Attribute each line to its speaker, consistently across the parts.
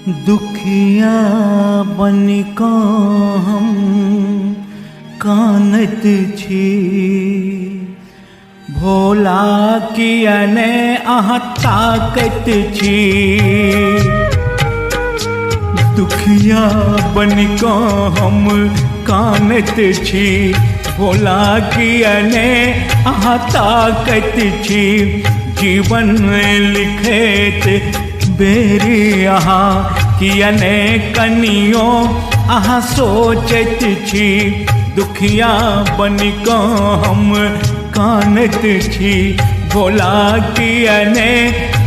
Speaker 1: दुखिया बनिका हम कानत छी, भोला कियने अहाँ ताकत छी। दुखिया बनिका हम कानत छी, भोला कियने अहाँ ताकत छी। जीवन लिखैत बेरी अहाँ कियने कनियो अहाँ सोचैत छी। दुखिया बनिका हम कानत छी, भोला कियने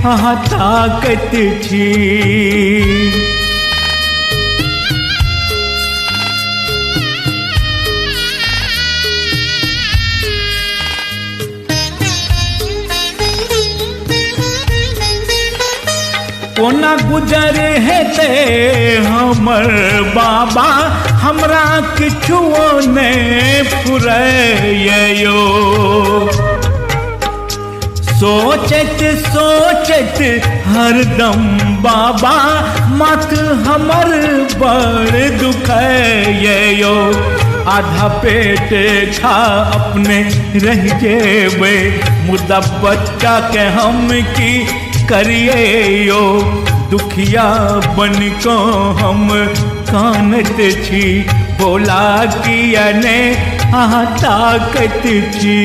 Speaker 1: अहाँ ताकत छी। कोना गुजर हेते हमर बाबा, हमरा किछुओ नहीं फुरैयो। सोचत सोचत हरदम बाबा, मत हमर बड़ दुखैयो। आधा पेट खा अपने रह जेबे, मुदा बच्चा के हम की करिए यो। दुखिया बनिका हम कानत छी, भोला कियने अहाँ ताकत छी।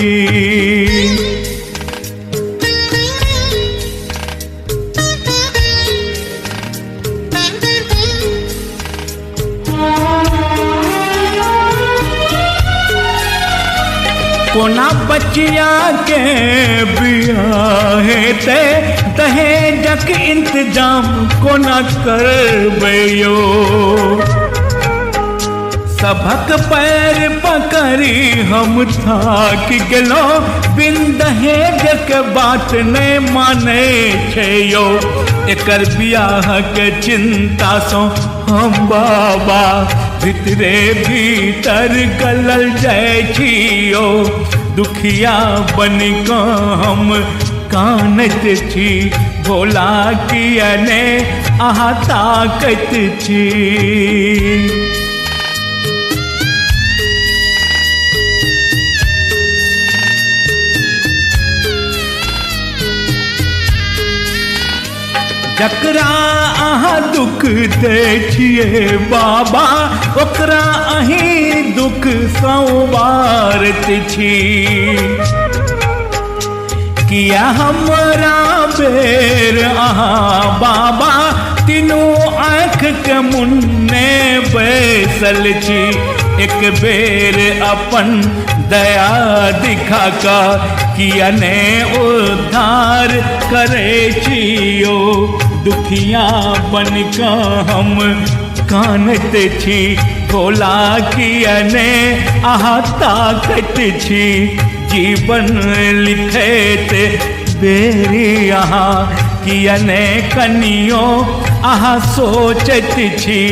Speaker 1: कोना बचिया के बियाह हेते, दहेजक इंतजाम कोना करबैयो। सबक पैर पकड़ी हम थाक गेलो, बिन दहेजक बात नहीं माने छे यो। एकर बियाह के चिंता सो हम बाबा भितरे भीतर गलल जाय छियो। दुखिया बनिका हम कानत छी, भोला कियने अहाँ ताकत छी। जकरा अहाँ दुख दे छिए बाबा, ओकरा अहीं दुख संवारत छी। किया हमरा बेर अहाँ बाबा, तीनों आँख के मुन्ने बैसल छी। एक बेर अपन दया दिखा का कियने उद्धार करे छियो। दुखिया बनिका हम कानत छी, भोला कियने अहाँ ताकत छी। जीवन लिखैत बेरी अहाँ कियने कनियो अहाँ सोचत छी।